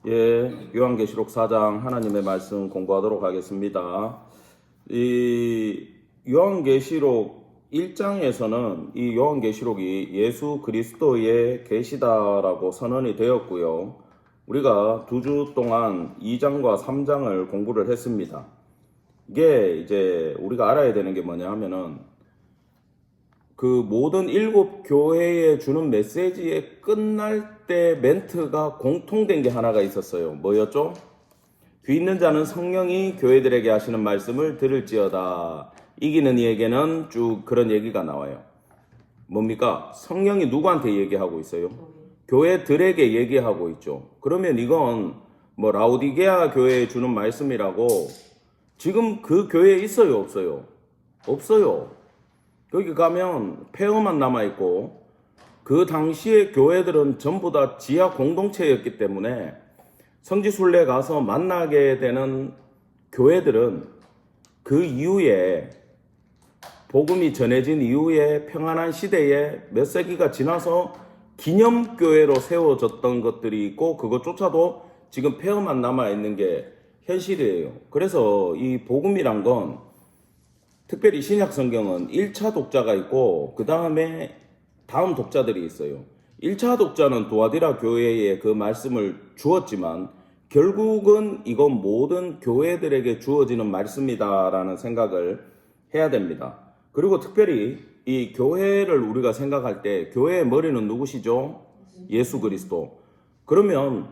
요한계시록 4장 하나님의 말씀 공부하도록 하겠습니다. 이 요한계시록 1장에서는 이 요한계시록이 예수 그리스도의 계시다라고 선언이 되었고요. 우리가 2주 동안 2장과 3장을 공부를 했습니다. 이게 이제 우리가 알아야 되는 게 뭐냐 하면은 그 모든 7교회에 주는 메시지의 끝날 때 멘트가 공통된 게 하나가 있었어요. 뭐였죠? 귀 있는 자는 성령이 교회들에게 하시는 말씀을 들을지어다. 이기는 이에게는 쭉 그런 얘기가 나와요. 뭡니까? 성령이 누구한테 얘기하고 있어요? 교회들에게 얘기하고 있죠. 그러면 이건 뭐 라오디게아 교회에 주는 말씀이라고 지금 그 교회에 있어요? 없어요? 없어요. 거기 가면 폐허만 남아있고 그 당시의 교회들은 전부 다 지하 공동체였기 때문에 성지순례 가서 만나게 되는 교회들은 그 이후에 복음이 전해진 이후에 평안한 시대에 몇 세기가 지나서 기념교회로 세워졌던 것들이 있고 그것조차도 지금 폐허만 남아있는 게 현실이에요. 그래서 이 복음이란 건 특별히 신약 성경은 1차 독자가 있고 그 다음에 다음 독자들이 있어요. 1차 독자는 두아디라 교회에 그 말씀을 주었지만 결국은 이건 모든 교회들에게 주어지는 말씀이다라는 생각을 해야 됩니다. 그리고 특별히 이 교회를 우리가 생각할 때 교회의 머리는 누구시죠? 예수 그리스도. 그러면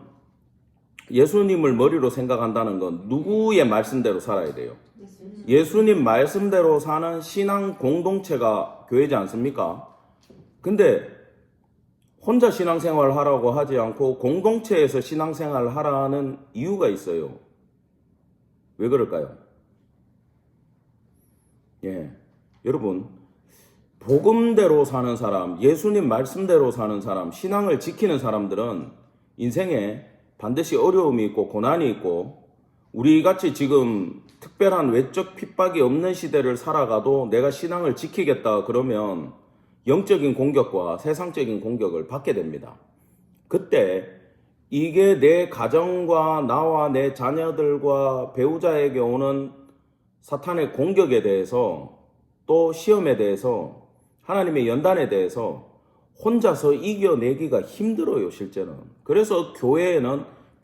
예수님을 머리로 생각한다는 건 누구의 말씀대로 살아야 돼요? 예수님 말씀대로 사는 신앙 공동체가 교회지 않습니까? 근데 혼자 신앙생활 하라고 하지 않고 공동체에서 신앙생활 하라는 이유가 있어요. 왜 그럴까요? 여러분, 복음대로 사는 사람, 예수님 말씀대로 사는 사람, 신앙을 지키는 사람들은 인생에 반드시 어려움이 있고 고난이 있고 우리같이 지금 특별한 외적 핍박이 없는 시대를 살아가도 내가 신앙을 지키겠다 그러면 영적인 공격과 세상적인 공격을 받게 됩니다. 그때 이게 내 가정과 나와 내 자녀들과 배우자에게 오는 사탄의 공격에 대해서 또 시험에 대해서 하나님의 연단에 대해서 혼자서 이겨내기가 힘들어요, 실제는. 그래서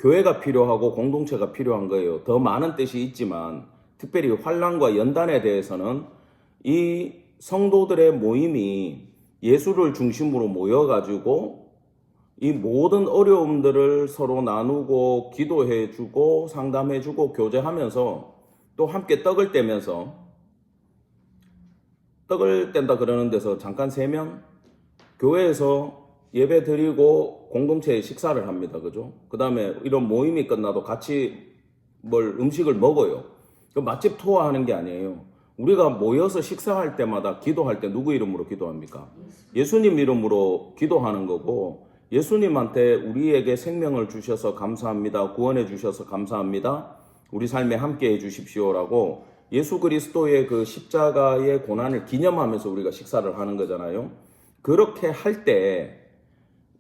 교회가 필요하고 공동체가 필요한 거예요. 더 많은 뜻이 있지만 특별히 환난과 연단에 대해서는 이 성도들의 모임이 예수를 중심으로 모여가지고 이 모든 어려움들을 서로 나누고 기도해주고 상담해주고 교제하면서 또 함께 떡을 떼면서 떡을 뗀다 그러는 데서 잠깐 세면 교회에서 예배 드리고 공동체에 식사를 합니다. 그죠? 그 다음에 이런 모임이 끝나도 같이 음식을 먹어요. 맛집 투어하는 게 아니에요. 우리가 모여서 식사할 때마다 기도할 때 누구 이름으로 기도합니까? 예수님 이름으로 기도하는 거고 예수님한테 우리에게 생명을 주셔서 감사합니다. 구원해 주셔서 감사합니다. 우리 삶에 함께 해 주십시오라고 예수 그리스도의 그 십자가의 고난을 기념하면서 우리가 식사를 하는 거잖아요. 그렇게 할 때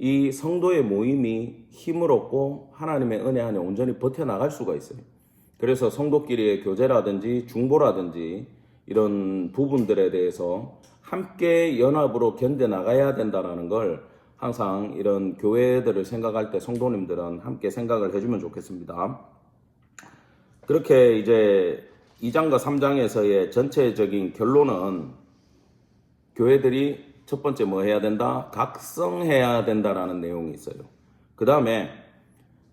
이 성도의 모임이 힘을 얻고 하나님의 은혜 안에 온전히 버텨나갈 수가 있어요. 그래서 성도끼리의 교제라든지 중보라든지 이런 부분들에 대해서 함께 연합으로 견뎌나가야 된다는 걸 항상 이런 교회들을 생각할 때 성도님들은 함께 생각을 해주면 좋겠습니다. 그렇게 이제 2장과 3장에서의 전체적인 결론은 교회들이 첫 번째 뭐 해야 된다? 각성해야 된다라는 내용이 있어요. 그 다음에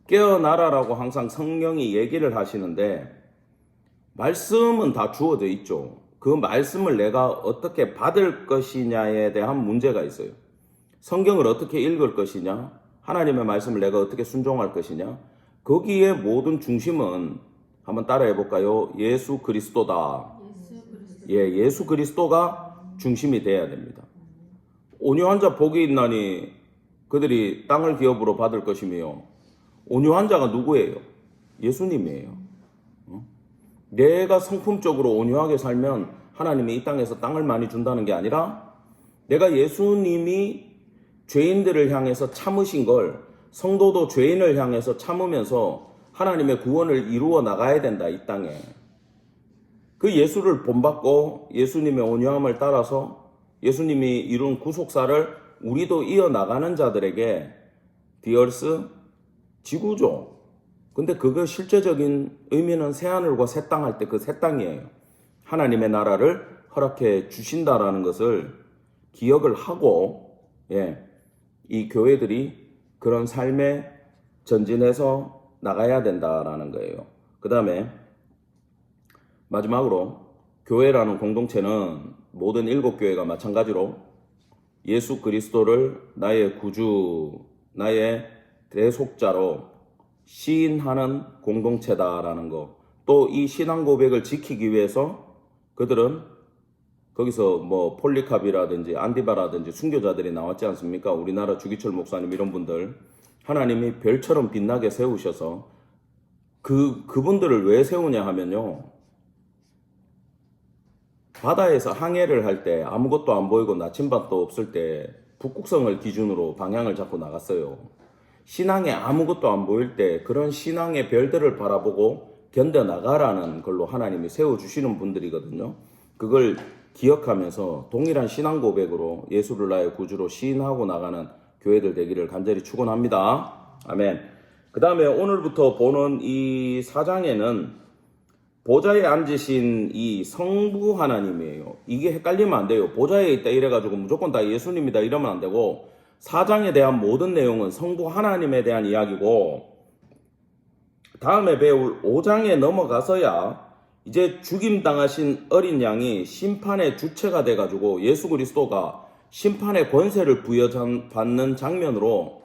깨어나라라고 항상 성령이 얘기를 하시는데 말씀은 다 주어져 있죠. 그 말씀을 내가 어떻게 받을 것이냐에 대한 문제가 있어요. 성경을 어떻게 읽을 것이냐? 하나님의 말씀을 내가 어떻게 순종할 것이냐? 거기에 모든 중심은 한번 따라해 볼까요? 예수 그리스도다. 예수 그리스도가 중심이 돼야 됩니다. 온유한 자 복이 있나니 그들이 땅을 기업으로 받을 것이며 온유한 자가 누구예요? 예수님이에요. 내가 성품적으로 온유하게 살면 하나님이 이 땅에서 땅을 많이 준다는 게 아니라 내가 예수님이 죄인들을 향해서 참으신 걸 성도도 죄인을 향해서 참으면서 하나님의 구원을 이루어 나가야 된다, 이 땅에. 그 예수를 본받고 예수님의 온유함을 따라서 예수님이 이룬 구속사를 우리도 이어나가는 자들에게 디얼스 지구죠. 근데 그거 실제적인 의미는 새하늘과 새 땅 할 때 그 새 땅이에요. 하나님의 나라를 허락해 주신다라는 것을 기억을 하고, 이 교회들이 그런 삶에 전진해서 나가야 된다라는 거예요. 그 다음에 마지막으로 교회라는 공동체는 모든 7교회가 마찬가지로 예수 그리스도를 나의 구주, 나의 대속자로 시인하는 공동체다라는 거. 또 이 신앙 고백을 지키기 위해서 그들은 거기서 뭐 폴리캅이라든지 안디바라든지 순교자들이 나왔지 않습니까? 우리나라 주기철 목사님 이런 분들 하나님이 별처럼 빛나게 세우셔서 그분들을 왜 세우냐 하면요, 바다에서 항해를 할 때 아무것도 안 보이고 나침반도 없을 때 북극성을 기준으로 방향을 잡고 나갔어요. 신앙에 아무것도 안 보일 때 그런 신앙의 별들을 바라보고 견뎌나가라는 걸로 하나님이 세워주시는 분들이거든요. 그걸 기억하면서 동일한 신앙 고백으로 예수를 나의 구주로 시인하고 나가는 교회들 되기를 간절히 축원합니다. 아멘. 그 다음에 오늘부터 보는 이 4장에는 보좌에 앉으신 이 성부 하나님이에요. 이게 헷갈리면 안 돼요. 보좌에 있다 이래가지고 무조건 다 예수님이다 이러면 안 되고, 4장에 대한 모든 내용은 성부 하나님에 대한 이야기고, 다음에 배울 5장에 넘어가서야 이제 죽임당하신 어린 양이 심판의 주체가 돼가지고 예수 그리스도가 심판의 권세를 부여받는 장면으로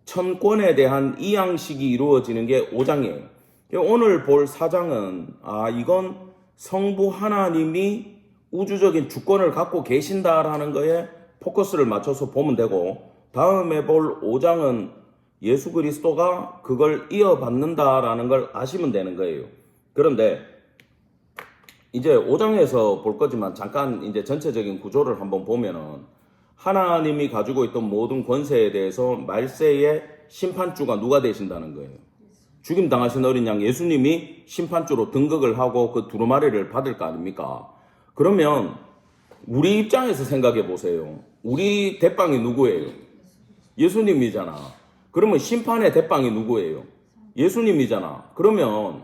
천권에 대한 이양식이 이루어지는 게 5장이에요. 오늘 볼 4장은 이건 성부 하나님이 우주적인 주권을 갖고 계신다라는 거에 포커스를 맞춰서 보면 되고, 다음에 볼 5장은 예수 그리스도가 그걸 이어받는다라는 걸 아시면 되는 거예요. 그런데 이제 5장에서 볼 거지만 잠깐 이제 전체적인 구조를 한번 보면은 하나님이 가지고 있던 모든 권세에 대해서 말세의 심판주가 누가 되신다는 거예요. 죽임 당하신 어린 양 예수님이 심판주로 등극을 하고 그 두루마리를 받을 거 아닙니까? 그러면 우리 입장에서 생각해 보세요. 우리 대빵이 누구예요? 예수님이잖아. 그러면 심판의 대빵이 누구예요? 예수님이잖아. 그러면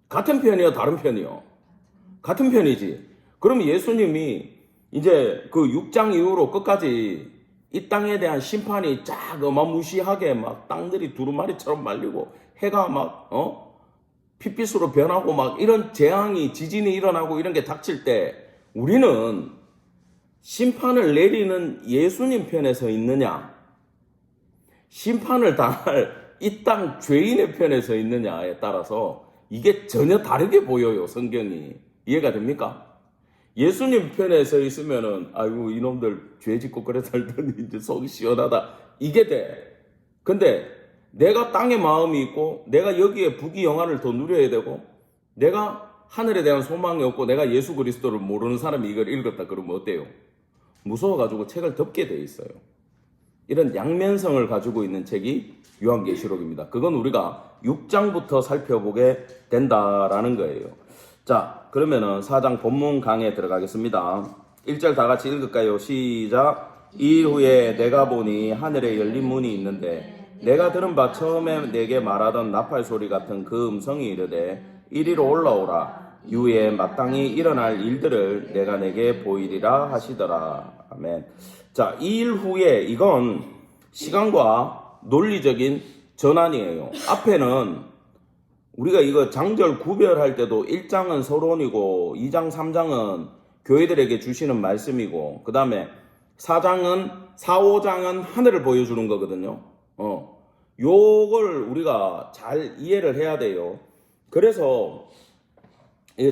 같은 편이요, 다른 편이요? 같은 편이지. 그럼 예수님이 이제 그 6장 이후로 끝까지 이 땅에 대한 심판이 쫙 어마무시하게 막 땅들이 두루마리처럼 말리고 해가 막 핏빛으로 변하고 막 이런 재앙이, 지진이 일어나고 이런 게 닥칠 때 우리는 심판을 내리는 예수님 편에 서 있느냐, 심판을 당할 이 땅 죄인의 편에 서 있느냐에 따라서 이게 전혀 다르게 보여요. 성경이. 이해가 됩니까? 예수님 편에 서 있으면은 아이고 이놈들 죄 짓고 그래 살더니 이제 속이 시원하다 이게 돼. 근데 내가 땅에 마음이 있고 내가 여기에 부귀영화를 더 누려야 되고 내가 하늘에 대한 소망이 없고 내가 예수 그리스도를 모르는 사람이 이걸 읽었다 그러면 어때요? 무서워가지고 책을 덮게 돼 있어요. 이런 양면성을 가지고 있는 책이 요한계시록입니다. 그건 우리가 6장부터 살펴보게 된다라는 거예요. 자, 그러면은 4장 본문 강에 들어가겠습니다. 1절 다 같이 읽을까요? 시작. 이 일 후에 내가 보니 하늘에 열린 문이 있는데 내가 들은 바 처음에 내게 말하던 나팔 소리 같은 그 음성이 이르되 이리로 올라오라. 이후에 마땅히 일어날 일들을 내가 내게 보이리라 하시더라. 아멘. 자, 이 일 후에 이건 시간과 논리적인 전환이에요. 앞에는 우리가 이거 장절 구별할 때도 1장은 서론이고 2장 3장은 교회들에게 주시는 말씀이고 그 다음에 4장은 4, 5장은 하늘을 보여주는 거거든요. 요걸 우리가 잘 이해를 해야 돼요. 그래서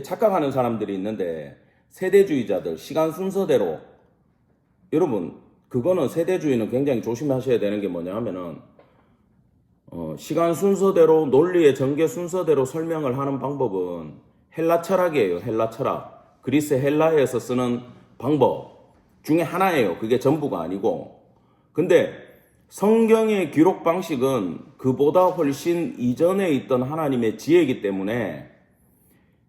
착각하는 사람들이 있는데 세대주의자들 시간 순서대로, 여러분 그거는 세대주의는 굉장히 조심하셔야 되는 게 뭐냐 하면은 시간 순서대로 논리의 전개 순서대로 설명을 하는 방법은 헬라 철학이에요. 헬라 철학. 그리스 헬라에서 쓰는 방법 중에 하나예요. 그게 전부가 아니고. 근데 성경의 기록 방식은 그보다 훨씬 이전에 있던 하나님의 지혜이기 때문에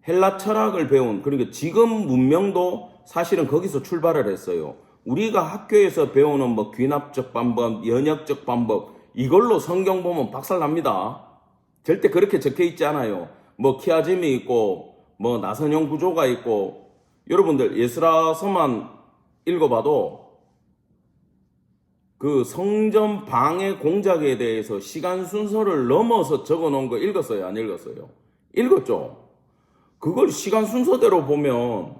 헬라 철학을 배운, 그리고 지금 문명도 사실은 거기서 출발을 했어요. 우리가 학교에서 배우는 뭐 귀납적 방법, 연역적 방법, 이걸로 성경 보면 박살납니다. 절대 그렇게 적혀 있지 않아요. 뭐 키아즘이 있고 뭐 나선형 구조가 있고, 여러분들 예스라서만 읽어봐도 그 성전 방해 공작에 대해서 시간 순서를 넘어서 적어 놓은 거 읽었어요? 안 읽었어요? 읽었죠? 그걸 시간 순서대로 보면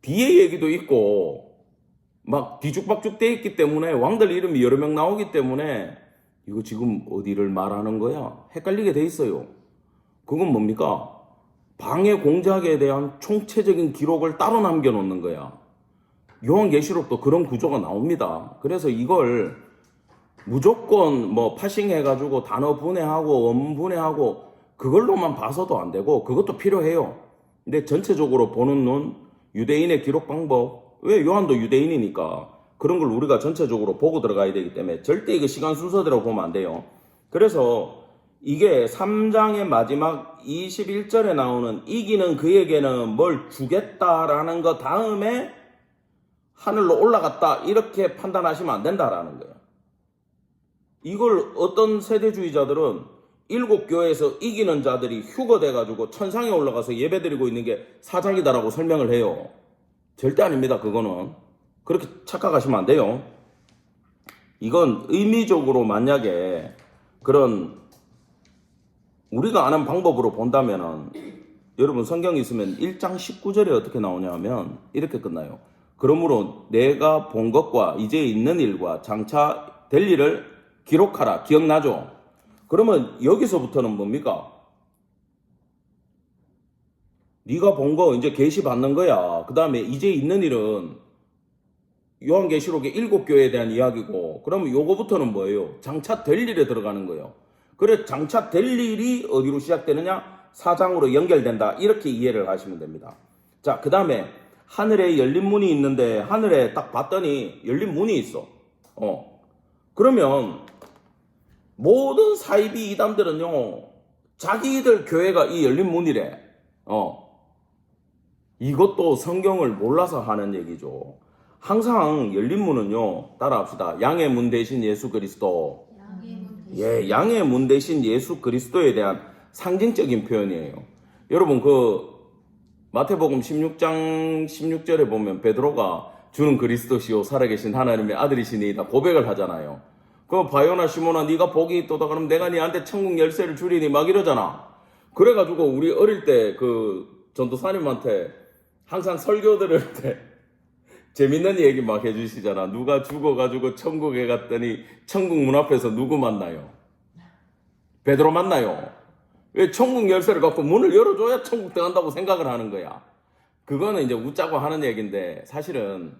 뒤에 얘기도 있고 막 뒤죽박죽 돼 있기 때문에, 왕들 이름이 여러 명 나오기 때문에 이거 지금 어디를 말하는 거야? 헷갈리게 돼 있어요. 그건 뭡니까? 방해 공작에 대한 총체적인 기록을 따로 남겨놓는 거야. 요한계시록도 그런 구조가 나옵니다. 그래서 이걸 무조건 뭐 파싱해가지고 단어 분해하고 원문 분해하고 그걸로만 봐서도 안 되고, 그것도 필요해요. 근데 전체적으로 보는 눈, 유대인의 기록 방법, 왜 요한도 유대인이니까 그런 걸 우리가 전체적으로 보고 들어가야 되기 때문에 절대 이거 시간 순서대로 보면 안 돼요. 그래서 이게 3장의 마지막 21절에 나오는 이기는 그에게는 뭘 주겠다라는 거 다음에 하늘로 올라갔다, 이렇게 판단하시면 안 된다라는 거예요. 이걸 어떤 세대주의자들은 7교회에서 이기는 자들이 휴거돼가지고 천상에 올라가서 예배드리고 있는 게 사자기다라고 설명을 해요. 절대 아닙니다. 그거는 그렇게 착각하시면 안 돼요. 이건 의미적으로 만약에 그런 우리가 아는 방법으로 본다면은, 여러분 성경이 있으면 1장 19절에 어떻게 나오냐면 이렇게 끝나요. 그러므로 내가 본 것과 이제 있는 일과 장차 될 일을 기록하라. 기억나죠? 그러면 여기서부터는 뭡니까? 네가 본 거 이제 계시 받는 거야. 그 다음에 이제 있는 일은 요한계시록의 7교회에 대한 이야기고, 그러면 요거부터는 뭐예요? 장차 될 일에 들어가는 거예요. 그래, 장차 될 일이 어디로 시작되느냐? 4장으로 연결된다. 이렇게 이해를 하시면 됩니다. 자, 그 다음에 하늘에 열린 문이 있는데, 하늘에 딱 봤더니 열린 문이 있어. 그러면 모든 사이비 이단들은요, 자기들 교회가 이 열린 문이래. 이것도 성경을 몰라서 하는 얘기죠. 항상 열린 문은요, 따라합시다. 양의 문 대신 예수 그리스도. 예, 양의 문 대신 예수 그리스도에 대한 상징적인 표현이에요. 여러분, 마태복음 16장 16절에 보면 베드로가 주는 그리스도시요 살아계신 하나님의 아들이시니이다 고백을 하잖아요. 바요나 시몬아, 네가 복이 있도다. 그럼 내가 네한테 천국 열쇠를 주리니 막 이러잖아. 그래가지고 우리 어릴 때 전도사님한테 항상 설교 들을 때 재밌는 얘기 막 해주시잖아. 누가 죽어가지고 천국에 갔더니 천국 문 앞에서 누구 만나요? 베드로 만나요. 왜? 천국 열쇠를 갖고 문을 열어줘야 천국 들어간다고 생각을 하는 거야. 그거는 이제 웃자고 하는 얘기인데, 사실은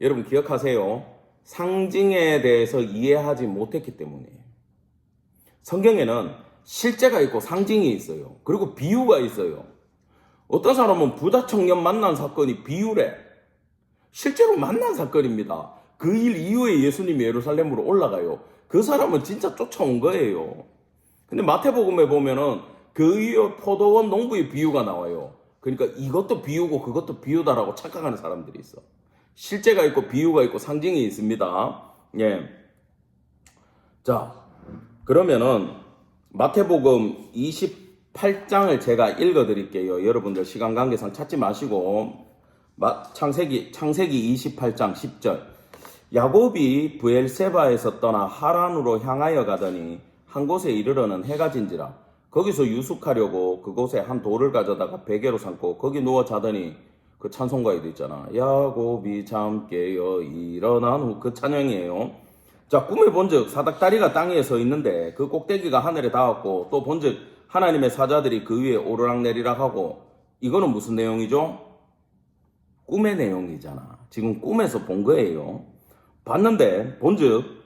여러분 기억하세요. 상징에 대해서 이해하지 못했기 때문이에요. 성경에는 실제가 있고 상징이 있어요. 그리고 비유가 있어요. 어떤 사람은 부자 청년 만난 사건이 비유래. 실제로 만난 사건입니다. 그 일 이후에 예수님이 예루살렘으로 올라가요. 그 사람은 진짜 쫓아온 거예요. 근데 마태복음에 보면은 그 이후 포도원 농부의 비유가 나와요. 그러니까 이것도 비유고 그것도 비유다라고 착각하는 사람들이 있어. 실제가 있고 비유가 있고 상징이 있습니다. 예. 자, 그러면은 마태복음 28장을 제가 읽어드릴게요. 여러분들 시간 관계상 찾지 마시고, 창세기 28장 10절. 야곱이 브엘세바에서 떠나 하란으로 향하여 가더니 한 곳에 이르러는 해가 진지라. 거기서 유숙하려고 그곳에 한 돌을 가져다가 베개로 삼고 거기 누워 자더니, 그 찬송가에도 있잖아. 야곱이 잠 깨어 일어난 후, 그 찬양이에요. 자, 꿈을 본즉 사닥다리가 땅 위에 서 있는데 그 꼭대기가 하늘에 닿았고, 또 본즉 하나님의 사자들이 그 위에 오르락내리락 하고. 이거는 무슨 내용이죠? 꿈의 내용이잖아. 지금 꿈에서 본 거예요. 봤는데 본즉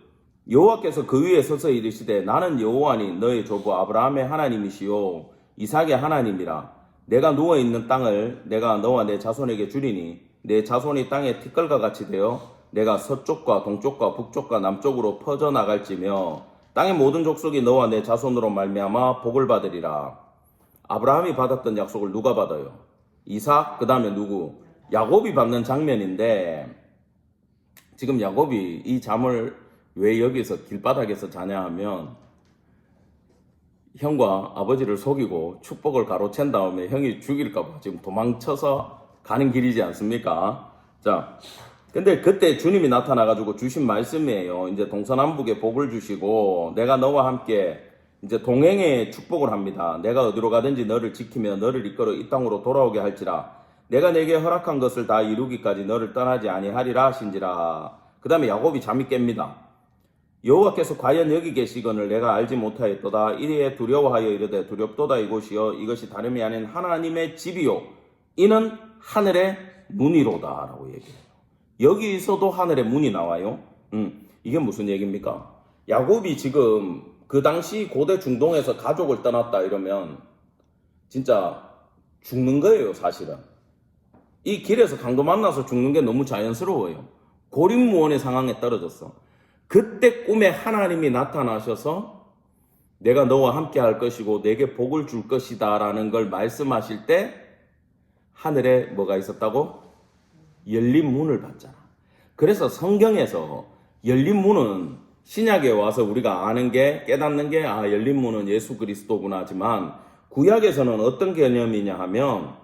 여호와께서 그 위에 서서 이르시되 나는 여호와니 너의 조부 아브라함의 하나님이시요 이삭의 하나님이라. 내가 누워있는 땅을 내가 너와 내 자손에게 주리니 내 자손이 땅의 티끌과 같이 되어 내가 서쪽과 동쪽과 북쪽과 남쪽으로 퍼져나갈지며 땅의 모든 족속이 너와 내 자손으로 말미암아 복을 받으리라. 아브라함이 받았던 약속을 누가 받아요? 이삭, 그 다음에 누구? 야곱이 받는 장면인데, 지금 야곱이 이 잠을 왜 여기서 길바닥에서 자냐 하면, 형과 아버지를 속이고 축복을 가로챈 다음에 형이 죽일까봐 지금 도망쳐서 가는 길이지 않습니까? 자, 근데 그때 주님이 나타나가지고 주신 말씀이에요. 이제 동서남북에 복을 주시고, 내가 너와 함께 이제 동행의 축복을 합니다. 내가 어디로 가든지 너를 지키며 너를 이끌어 이 땅으로 돌아오게 할지라. 내가 내게 허락한 것을 다 이루기까지 너를 떠나지 아니하리라 하신지라. 그 다음에 야곱이 잠이 깹니다. 여호와께서 과연 여기 계시거늘 내가 알지 못하였도다. 이리에 두려워하여 이르되 두렵도다 이곳이여 이것이 다름이 아닌 하나님의 집이요 이는 하늘의 문이로다 라고 얘기해요. 여기서도 하늘의 문이 나와요. 이게 무슨 얘기입니까? 야곱이 지금 그 당시 고대 중동에서 가족을 떠났다 이러면 진짜 죽는 거예요, 사실은. 이 길에서 강도 만나서 죽는 게 너무 자연스러워요. 고립무원의 상황에 떨어졌어. 그때 꿈에 하나님이 나타나셔서 내가 너와 함께 할 것이고 내게 복을 줄 것이다 라는 걸 말씀하실 때 하늘에 뭐가 있었다고? 열린 문을 봤잖아. 그래서 성경에서 열린 문은 신약에 와서 우리가 아는 게 깨닫는 게 열린 문은 예수 그리스도구나 하지만 구약에서는 어떤 개념이냐 하면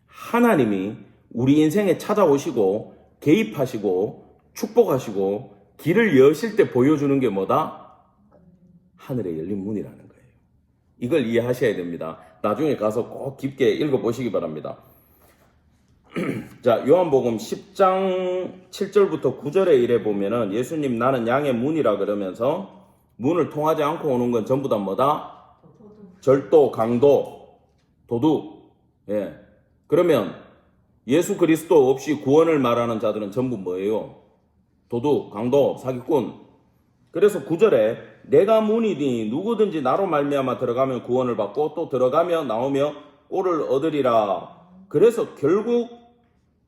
하나님이 우리 인생에 찾아오시고 개입하시고 축복하시고 길을 여실 때 보여주는 게 뭐다? 하늘의 열린 문이라는 거예요. 이걸 이해하셔야 됩니다. 나중에 가서 꼭 깊게 읽어보시기 바랍니다. 자, 요한복음 10장 7절부터 9절에 이래 보면은 예수님 나는 양의 문이라 그러면서 문을 통하지 않고 오는 건 전부 다 뭐다? 절도, 강도, 도둑. 예. 그러면 예수 그리스도 없이 구원을 말하는 자들은 전부 뭐예요? 도둑, 강도, 사기꾼. 그래서 9절에 내가 문이니 누구든지 나로 말미암아 들어가면 구원을 받고 또 들어가며 나오며 꼴을 얻으리라. 그래서 결국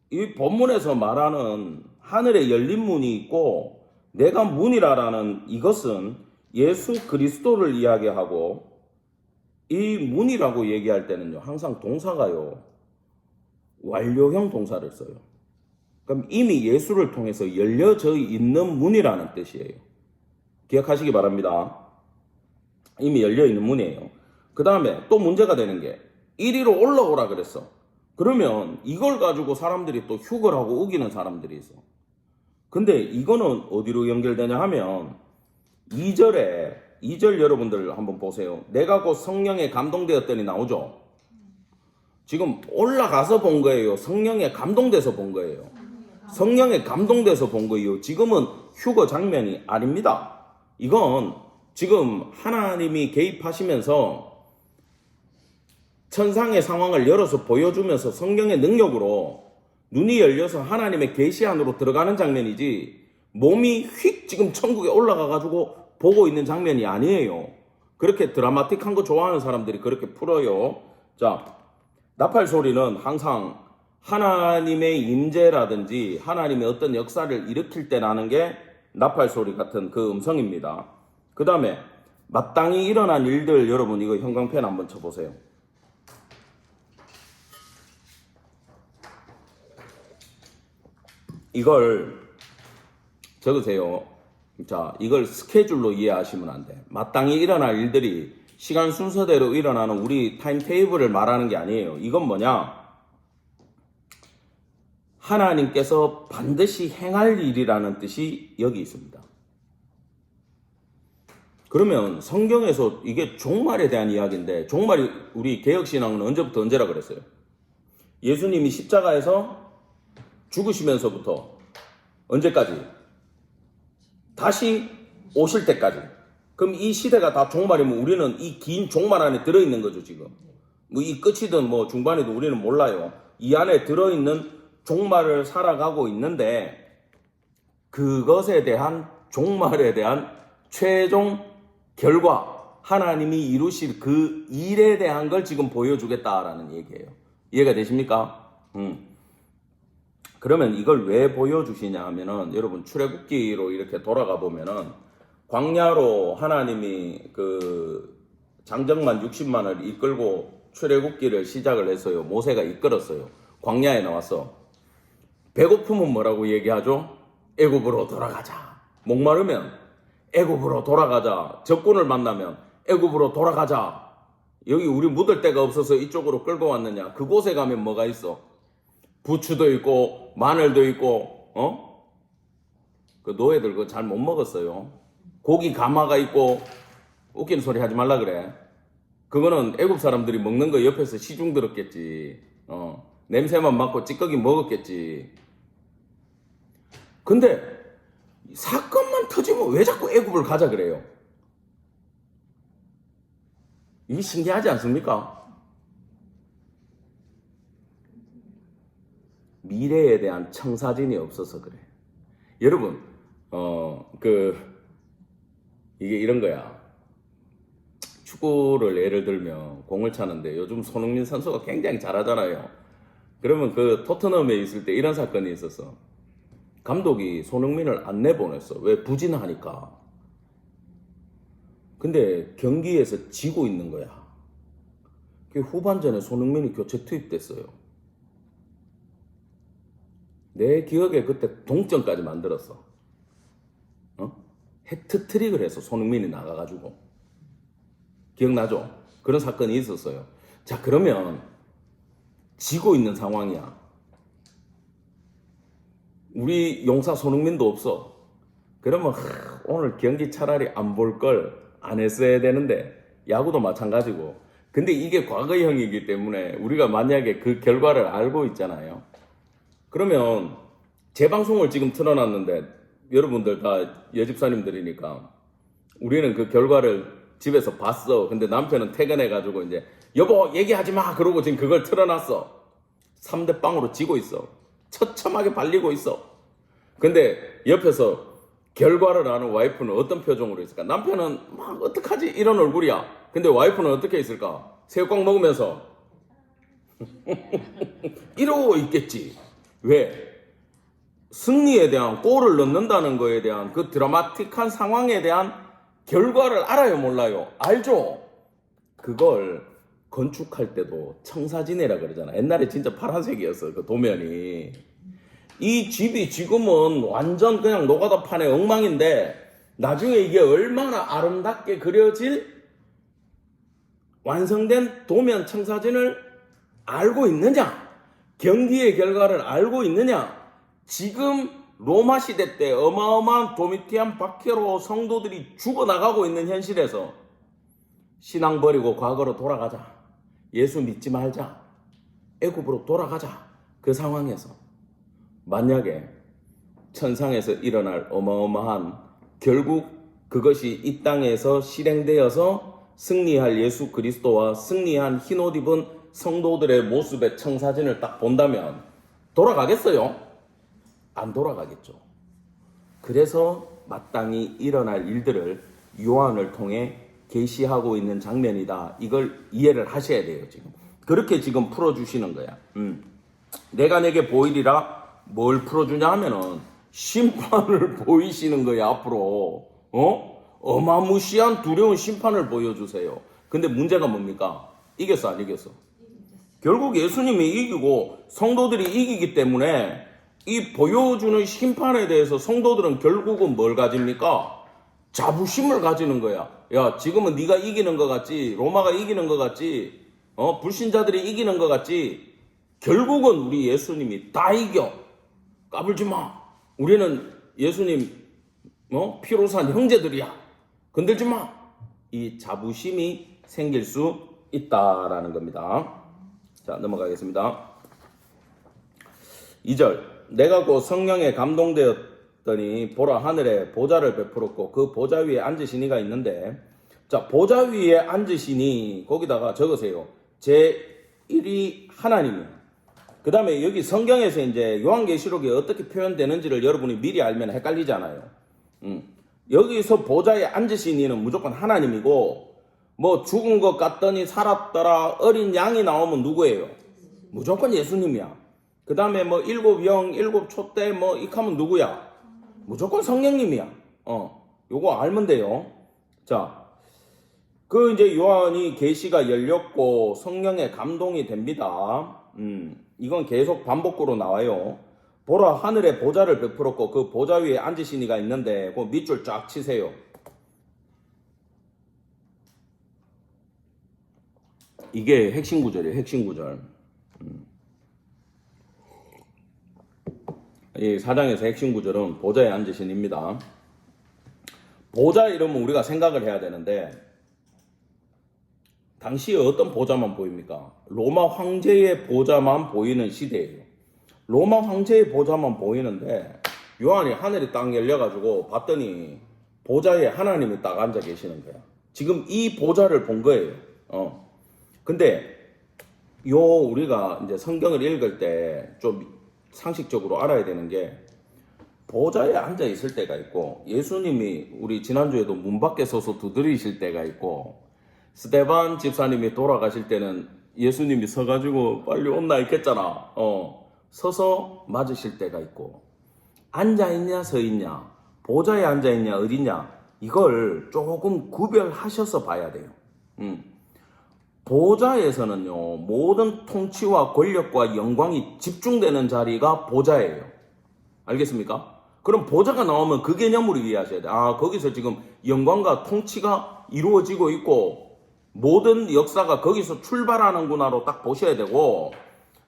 이 본문에서 말하는 하늘에 열린 문이 있고 내가 문이라라는 이것은 예수 그리스도를 이야기하고 이 문이라고 얘기할 때는요 항상 동사가요 완료형 동사를 써요. 그럼 이미 예수를 통해서 열려져 있는 문이라는 뜻이에요. 기억하시기 바랍니다. 이미 열려 있는 문이에요. 그 다음에 또 문제가 되는 게 이리로 올라오라 그랬어. 그러면 이걸 가지고 사람들이 또 휴거를 하고 우기는 사람들이 있어. 근데 이거는 어디로 연결되냐 하면 2절 여러분들 한번 보세요. 내가 곧 성령에 감동되었더니 나오죠. 지금 올라가서 본 거예요. 성령에 감동돼서 본 거예요. 성령에 감동돼서 본 거예요. 지금은 휴거 장면이 아닙니다. 이건 지금 하나님이 개입하시면서 천상의 상황을 열어서 보여주면서 성령의 능력으로 눈이 열려서 하나님의 계시 안으로 들어가는 장면이지 몸이 휙 지금 천국에 올라가가지고 보고 있는 장면이 아니에요. 그렇게 드라마틱한 거 좋아하는 사람들이 그렇게 풀어요. 자, 나팔 소리는 항상 하나님의 임재라든지 하나님의 어떤 역사를 일으킬 때 나는 게 나팔 소리 같은 그 음성입니다. 그 다음에 마땅히 일어난 일들 여러분 이거 형광펜 한번 쳐보세요. 이걸 적으세요. 자, 이걸 스케줄로 이해하시면 안 돼. 마땅히 일어날 일들이 시간 순서대로 일어나는 우리 타임테이블을 말하는 게 아니에요. 이건 뭐냐? 하나님께서 반드시 행할 일이라는 뜻이 여기 있습니다. 그러면 성경에서 이게 종말에 대한 이야기인데 종말이 우리 개혁신앙은 언제부터 언제라 그랬어요? 예수님이 십자가에서 죽으시면서부터 언제까지? 다시 오실 때까지. 그럼 이 시대가 다 종말이면 우리는 이 긴 종말 안에 들어있는 거죠, 지금. 뭐 이 끝이든 뭐 중반이든 우리는 몰라요. 이 안에 들어있는 종말을 살아가고 있는데 그것에 대한 종말에 대한 최종 결과 하나님이 이루실 그 일에 대한 걸 지금 보여주겠다라는 얘기예요. 이해가 되십니까? 그러면 이걸 왜 보여주시냐 하면은 여러분 출애굽기로 이렇게 돌아가 보면은 광야로 하나님이 그 장정만 60만을 이끌고 출애굽기를 시작을 했어요. 모세가 이끌었어요. 광야에 나왔어. 배고프면 뭐라고 얘기하죠? 애굽으로 돌아가자. 목마르면 애굽으로 돌아가자. 적군을 만나면 애굽으로 돌아가자. 여기 우리 묻을 데가 없어서 이쪽으로 끌고 왔느냐? 그곳에 가면 뭐가 있어? 부추도 있고 마늘도 있고 그 노예들 그거 잘 못 먹었어요. 고기 가마가 있고 웃기는 소리 하지 말라 그래. 그거는 애굽 사람들이 먹는 거 옆에서 시중 들었겠지. 냄새만 맡고 찌꺼기 먹었겠지. 근데 사건만 터지면 왜 자꾸 애굽을 가자 그래요? 이게 신기하지 않습니까? 미래에 대한 청사진이 없어서 그래. 여러분, 이게 이런 거야. 축구를 예를 들면 공을 차는데 요즘 손흥민 선수가 굉장히 잘하잖아요. 그러면 그 토트넘에 있을 때 이런 사건이 있었어. 감독이 손흥민을 안 내보냈어. 왜? 부진하니까. 근데 경기에서 지고 있는 거야. 후반전에 손흥민이 교체 투입됐어요. 내 기억에 그때 동점까지 만들었어. 해트트릭을 해서 손흥민이 나가가지고. 기억나죠? 그런 사건이 있었어요. 자, 그러면 지고 있는 상황이야. 우리 용사 손흥민도 없어. 그러면 오늘 경기 차라리 안 볼 걸 안 했어야 되는데, 야구도 마찬가지고. 근데 이게 과거형이기 때문에 우리가 만약에 그 결과를 알고 있잖아요. 그러면 재방송을 지금 틀어놨는데 여러분들 다 여집사님들이니까 우리는 그 결과를 집에서 봤어. 근데 남편은 퇴근해가지고 이제 여보 얘기하지 마 그러고 지금 그걸 틀어놨어. 3대 0으로 지고 있어. 처참하게 발리고 있어. 근데 옆에서 결과를 아는 와이프는 어떤 표정으로 있을까? 남편은 막 어떡하지 이런 얼굴이야. 근데 와이프는 어떻게 있을까? 새우깡 먹으면서 이러고 있겠지. 왜? 승리에 대한 골을 넣는다는 거에 대한 그 드라마틱한 상황에 대한 결과를 알아요 몰라요? 알죠? 그걸 건축할 때도 청사진이라 그러잖아. 옛날에 진짜 파란색이었어 그 도면이. 이 집이 지금은 완전 그냥 노가다판의 엉망인데 나중에 이게 얼마나 아름답게 그려질 완성된 도면 청사진을 알고 있느냐? 경기의 결과를 알고 있느냐? 지금 로마 시대 때 어마어마한 도미티안 박해로 성도들이 죽어나가고 있는 현실에서 신앙 버리고 과거로 돌아가자. 예수 믿지 말자. 애굽으로 돌아가자. 그 상황에서 만약에 천상에서 일어날 어마어마한 결국 그것이 이 땅에서 실행되어서 승리할 예수 그리스도와 승리한 흰옷 입은 성도들의 모습의 청사진을 딱 본다면 돌아가겠어요? 안 돌아가겠죠. 그래서 마땅히 일어날 일들을 요한을 통해 계시하고 있는 장면이다. 이걸 이해를 하셔야 돼요. 지금 그렇게 지금 풀어주시는 거야. 내가 내게 보이리라. 뭘 풀어주냐 하면은 심판을 보이시는 거야. 앞으로 어마무시한 두려운 심판을 보여주세요. 근데 문제가 뭡니까? 이겼어 안 이겼어? 결국 예수님이 이기고 성도들이 이기기 때문에 이 보여주는 심판에 대해서 성도들은 결국은 뭘 가집니까? 자부심을 가지는 거야. 야, 지금은 네가 이기는 것 같지? 로마가 이기는 것 같지? 불신자들이 이기는 것 같지? 결국은 우리 예수님이 다 이겨. 까불지 마. 우리는 예수님 피로 산 형제들이야. 건들지 마. 이 자부심이 생길 수 있다라는 겁니다. 자, 넘어가겠습니다. 2절. 내가 곧 성령에 감동되었더니 보라 하늘에 보좌를 베풀었고 그 보좌 위에 앉으신 이가 있는데, 자, 보좌 위에 앉으시니 거기다가 적으세요. 제1위 하나님이요. 그 다음에 여기 성경에서 이제 요한계시록이 어떻게 표현되는지를 여러분이 미리 알면 헷갈리잖아요. 여기서 보좌에 앉으신 이는 무조건 하나님이고, 뭐 죽은 것 같더니 살았더라 어린 양이 나오면 누구예요? 무조건 예수님이야. 그 다음에 뭐 일곱 영, 일곱 촛대 뭐 이하면 누구야? 무조건 성령님이야. 요거 알면 돼요. 자, 그 이제 요한이 계시가 열렸고 성령의 감동이 됩니다. 이건 계속 반복구로 나와요. 보라 하늘에 보좌를 베풀었고 그 보좌 위에 앉으신 이가 있는데 그 밑줄 쫙 치세요. 이게 핵심 구절이에요. 핵심 구절. 이 4장에서 핵심 구절은 보좌에 앉으신 입니다. 보좌 이러면 우리가 생각을 해야 되는데 당시에 어떤 보좌만 보입니까? 로마 황제의 보좌만 보이는 시대예요. 로마 황제의 보좌만 보이는데 요한이 하늘이 딱 열려가지고 봤더니 보좌에 하나님이 딱 앉아 계시는 거야. 지금 이 보좌를 본 거예요. 근데 우리가 이제 성경을 읽을 때 좀 상식적으로 알아야 되는 게 보좌에 앉아 있을 때가 있고 예수님이 우리 지난주에도 문 밖에 서서 두드리실 때가 있고 스데반 집사님이 돌아가실 때는 예수님이 서가지고 빨리 온나 있겠잖아. 서서 맞으실 때가 있고 앉아있냐 서있냐 보좌에 앉아있냐 어디냐 이걸 조금 구별하셔서 봐야 돼요. 보좌에서는요 모든 통치와 권력과 영광이 집중되는 자리가 보좌예요. 알겠습니까? 그럼 보좌가 나오면 그 개념으로 이해하셔야 돼. 거기서 지금 영광과 통치가 이루어지고 있고 모든 역사가 거기서 출발하는구나로 딱 보셔야 되고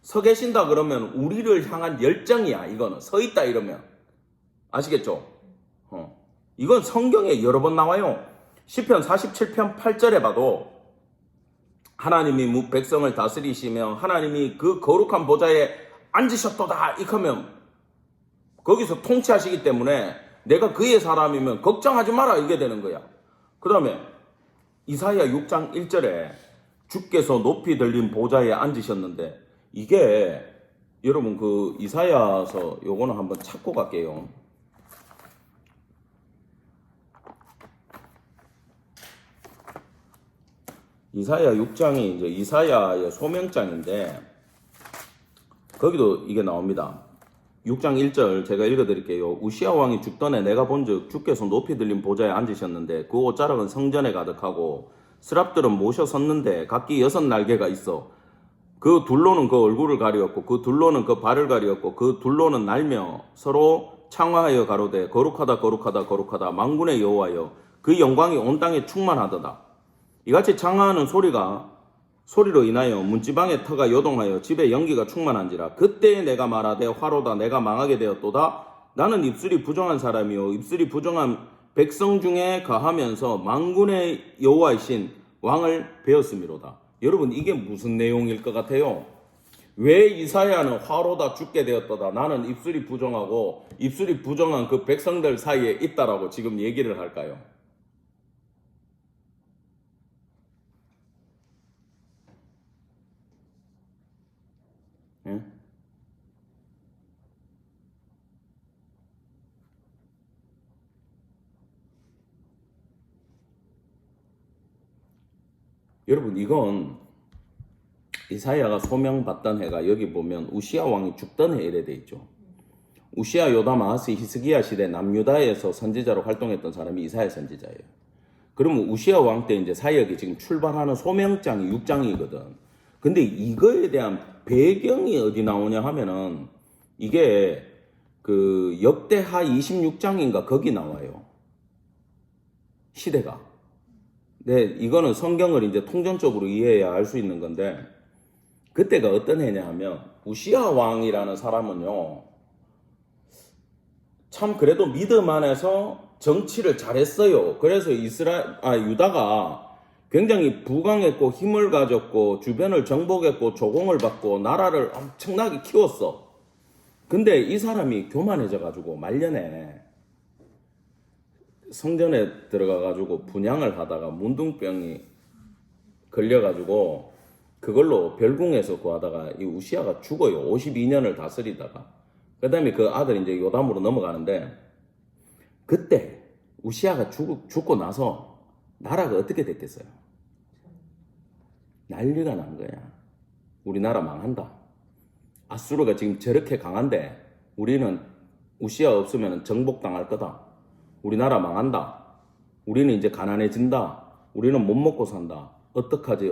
서 계신다 그러면 우리를 향한 열정이야. 이거는 서 있다 이러면 아시겠죠? 이건 성경에 여러 번 나와요. 시편 47편 8절에 봐도 하나님이 백성을 다스리시며 하나님이 그 거룩한 보좌에 앉으셨도다 이하면 거기서 통치하시기 때문에 내가 그의 사람이면 걱정하지 마라 이게 되는 거야. 그 다음에 이사야 6장 1절에 주께서 높이 들린 보좌에 앉으셨는데 이게 여러분 그 이사야서 요거는 한번 찾고 갈게요. 이사야 6장이 이제 이사야의 소명장인데 거기도 이게 나옵니다. 6장 1절 제가 읽어드릴게요. 우시아 왕이 죽던에 내가 본즉 주께서 높이 들린 보좌에 앉으셨는데 그 옷자락은 성전에 가득하고 스랍들은 모셔 섰는데 각기 6날개가 있어 그 둘로는 그 얼굴을 가리었고 그 둘로는 그 발을 가리었고 그 둘로는 날며 서로 창화하여 가로되 거룩하다 거룩하다 거룩하다 만군의 여호와여 그 영광이 온 땅에 충만하도다. 이같이 창화하는 소리로 인하여 문지방의 터가 요동하여 집에 연기가 충만한지라. 그때 내가 말하되 화로다 내가 망하게 되었도다. 나는 입술이 부정한 사람이요 입술이 부정한 백성 중에 가하면서 만군의 여호와이신 왕을 배웠음이로다. 여러분 이게 무슨 내용일 것 같아요? 왜 이사야는 화로다 죽게 되었도다 나는 입술이 부정하고 입술이 부정한 그 백성들 사이에 있다라고 지금 얘기를 할까요? 예? 여러분 이건 이사야가 소명받던 해가 여기 보면 우시아 왕이 죽던 해 이래 돼 있죠. 우시아 요담 아하스 히스기야 시대 남유다에서 선지자로 활동했던 사람이 이사야 선지자예요. 그러면 우시아 왕 때 이제 사역이 지금 출발하는 소명장이 6장이거든. 근데 이거에 대한 배경이 어디 나오냐 하면은 이게 그 역대하 26장인가 거기 나와요. 시대가. 네, 이거는 성경을 이제 통전적으로 이해해야 알 수 있는 건데 그때가 어떤 해냐 하면 우시아 왕이라는 사람은요 참 그래도 믿음 안에서 정치를 잘했어요. 그래서 유다가 굉장히 부강했고 힘을 가졌고 주변을 정복했고 조공을 받고 나라를 엄청나게 키웠어. 근데 이 사람이 교만해져 가지고 말년에 성전에 들어가 가지고 분향을 하다가 문둥병이 걸려 가지고 그걸로 별궁에서 구하다가 이 우시아가 죽어요. 52년을 다스리다가. 그 다음에 그 아들이 이제 요담으로 넘어가는데 그때 우시아가 죽고 나서 나라가 어떻게 됐겠어요? 난리가 난 거야. 우리나라 망한다. 아수르가 지금 저렇게 강한데 우리는 우시아 없으면 정복당할 거다. 우리나라 망한다. 우리는 이제 가난해진다. 우리는 못 먹고 산다. 어떡하지?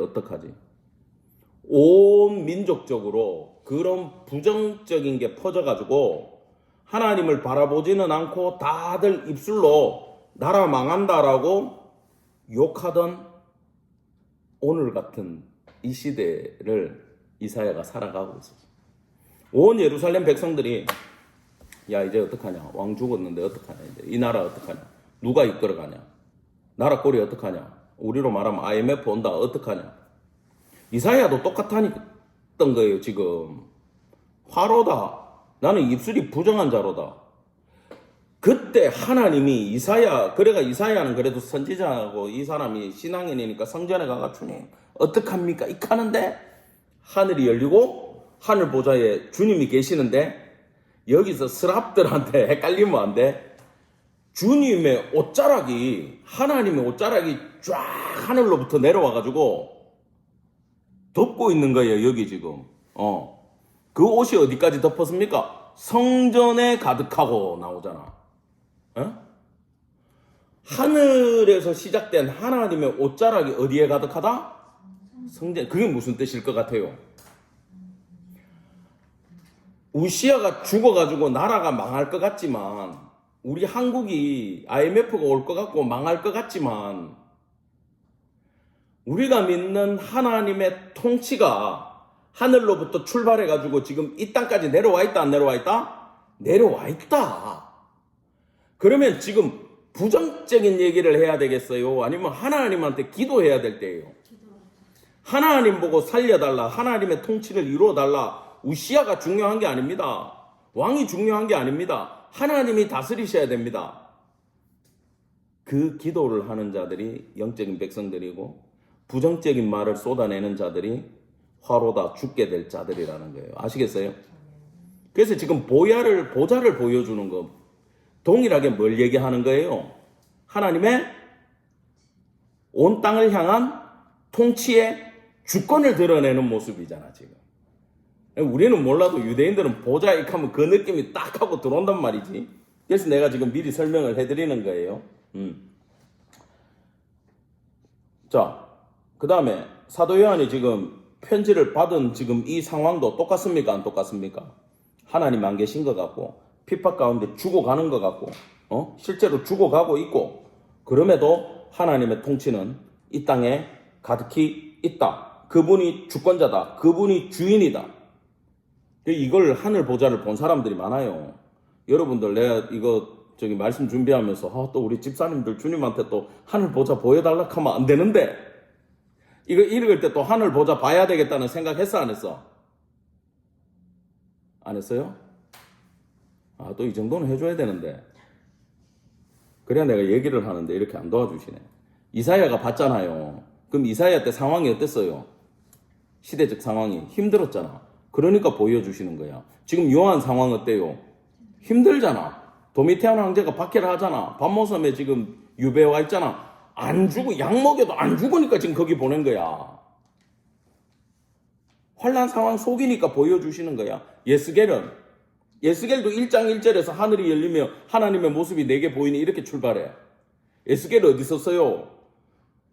온 민족적으로 그런 부정적인 게 퍼져가지고 하나님을 바라보지는 않고 다들 입술로 나라 망한다라고 욕하던 오늘 같은 이 시대를 이사야가 살아가고 있었어. 온 예루살렘 백성들이 야 이제 어떡하냐, 왕 죽었는데 어떡하냐, 이제 이 나라 어떡하냐, 누가 이끌어가냐, 나라 꼴이 어떡하냐, 우리로 말하면 IMF 온다 어떡하냐. 이사야도 똑같았던 거예요. 지금 화로다, 나는 입술이 부정한 자로다. 그때 하나님이 그래가 이사야는 그래도 선지자하고 이 사람이 신앙인이니까 성전에 가가 주님 어떡합니까 이카는데 하늘이 열리고 하늘 보좌에 주님이 계시는데 여기서 스랍들한테 헷갈리면 안 돼. 주님의 옷자락이, 하나님의 옷자락이 쫙 하늘로부터 내려와가지고 덮고 있는 거예요. 여기 지금 그 옷이 어디까지 덮었습니까? 성전에 가득하고 나오잖아. 하늘에서 시작된 하나님의 옷자락이 어디에 가득하다? 성전. 그게 무슨 뜻일 것 같아요? 우시아가 죽어가지고 나라가 망할 것 같지만, 우리 한국이 IMF가 올 것 같고 망할 것 같지만, 우리가 믿는 하나님의 통치가 하늘로부터 출발해가지고 지금 이 땅까지 내려와 있다, 안 내려와 있다? 내려와 있다. 그러면 지금 부정적인 얘기를 해야 되겠어요? 아니면 하나님한테 기도해야 될 때예요? 하나님 보고 살려달라, 하나님의 통치를 이루어달라. 우시아가 중요한 게 아닙니다. 왕이 중요한 게 아닙니다. 하나님이 다스리셔야 됩니다. 그 기도를 하는 자들이 영적인 백성들이고, 부정적인 말을 쏟아내는 자들이 화로다, 죽게 될 자들이라는 거예요. 아시겠어요? 그래서 지금 보좌를 보여주는 거 동일하게 뭘 얘기하는 거예요? 하나님의 온 땅을 향한 통치의 주권을 드러내는 모습이잖아 지금. 우리는 몰라도 유대인들은 보좌 익하면 그 느낌이 딱 하고 들어온단 말이지. 그래서 내가 지금 미리 설명을 해드리는 거예요. 자, 그 다음에 사도 요한이 지금 편지를 받은 지금 이 상황도 똑같습니까? 안 똑같습니까? 하나님 안 계신 것 같고, 핍박 가운데 죽어가는 것 같고, 실제로 죽어가고 있고, 그럼에도 하나님의 통치는 이 땅에 가득히 있다. 그분이 주권자다. 그분이 주인이다. 이걸 하늘 보좌를 본 사람들이 많아요. 여러분들, 내가 이거 말씀 준비하면서 또 우리 집사님들 주님한테 또 하늘 보좌 보여달라 하면 안 되는데, 이거 읽을 때 또 하늘 보좌 봐야 되겠다는 생각 했어, 안 했어? 안 했어요? 또 이 정도는 해줘야 되는데. 그래야 내가 얘기를 하는데 이렇게 안 도와주시네. 이사야가 봤잖아요. 그럼 이사야 때 상황이 어땠어요? 시대적 상황이 힘들었잖아. 그러니까 보여주시는 거야. 지금 요한 상황 어때요? 힘들잖아. 도미테안 황제가 박해를 하잖아. 밤모섬에 지금 유배에 와 있잖아. 안 죽고, 약 먹여도 안 죽으니까 지금 거기 보낸 거야. 환난 상황 속이니까 보여주시는 거야. 예스겔도 1장 1절에서 하늘이 열리며 하나님의 모습이 내게 보이니 이렇게 출발해. 예스겔은 어디 있었어요?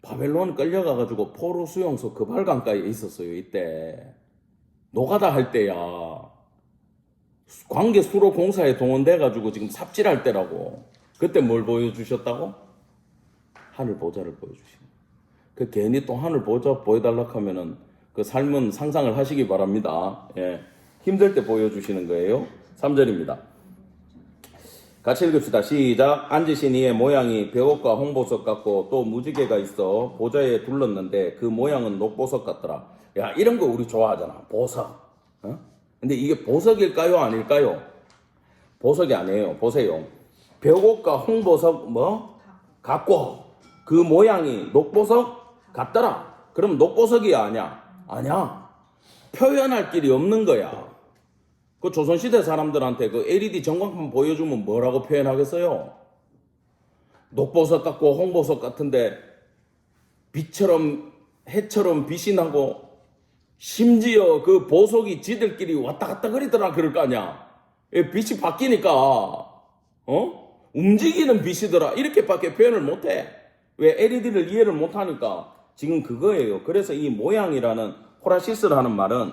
바벨론 끌려가가지고 포로 수용소 그발강가에 있었어요. 이때 노가다 할 때야. 관계 수로 공사에 동원돼가지고 지금 삽질할 때라고. 그때 뭘 보여주셨다고? 하늘 보좌를 보여주시는. 그 괜히 또 하늘 보좌 보여달라고 하면은 그 삶은 상상을 하시기 바랍니다. 예. 힘들 때 보여주시는 거예요. 3절입니다. 같이 읽읍시다. 시작. 앉으신 이의 모양이 벽옥과 홍보석 같고 또 무지개가 있어 보좌에 둘렀는데 그 모양은 녹보석 같더라. 야, 이런 거 우리 좋아하잖아. 보석. 근데 이게 보석일까요? 아닐까요? 보석이 아니에요. 보세요. 벽옥과 홍보석 같고 그 모양이 녹보석 같더라. 그럼 녹보석이야, 아니야? 아니야. 표현할 길이 없는 거야. 그 조선시대 사람들한테 그 LED 전광판 보여주면 뭐라고 표현하겠어요? 녹보석 같고 홍보석 같은데 빛처럼 해처럼 빛이 나고 심지어 그 보석이 지들끼리 왔다 갔다 그리더라 그럴 거 아니야. 빛이 바뀌니까 움직이는 빛이더라 이렇게밖에 표현을 못해. 왜? LED를 이해를 못하니까. 지금 그거예요. 그래서 이 모양이라는 호라시스라는 말은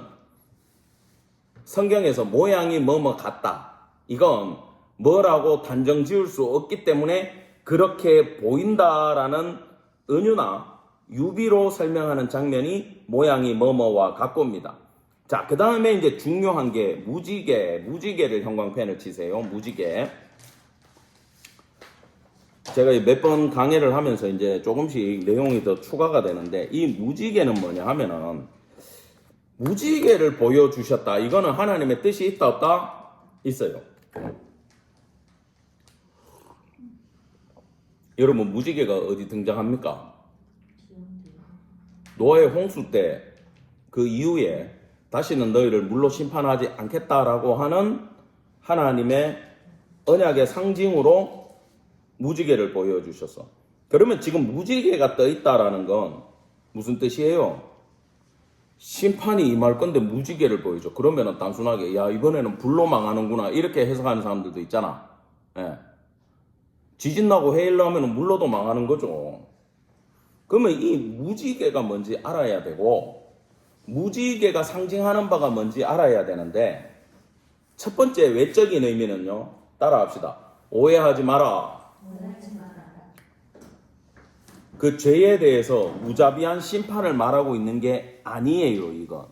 성경에서 모양이 뭐뭐 같다, 이건 뭐라고 단정 지을 수 없기 때문에 그렇게 보인다라는 은유나 유비로 설명하는 장면이 모양이 뭐뭐와 같고입니다. 자, 그 다음에 이제 중요한 게 무지개를 형광펜을 치세요. 무지개. 제가 몇 번 강의를 하면서 이제 조금씩 내용이 더 추가가 되는데, 이 무지개는 뭐냐 하면은, 무지개를 보여주셨다. 이거는 하나님의 뜻이 있다 없다? 있어요. 여러분, 무지개가 어디 등장합니까? 노아의 홍수 때 그 이후에 다시는 너희를 물로 심판하지 않겠다라고 하는 하나님의 언약의 상징으로 무지개를 보여주셨어. 그러면 지금 무지개가 떠 있다라는 건 무슨 뜻이에요? 심판이 임할 건데 무지개를 보여줘. 그러면은 단순하게 야, 이번에는 불로 망하는구나 이렇게 해석하는 사람들도 있잖아. 예. 지진 나고 해일 나면은 물로도 망하는 거죠. 그러면 이 무지개가 뭔지 알아야 되고, 무지개가 상징하는 바가 뭔지 알아야 되는데, 첫 번째 외적인 의미는요, 따라합시다. 오해하지 마라. 그 죄에 대해서 무자비한 심판을 말하고 있는 게 아니에요, 이건.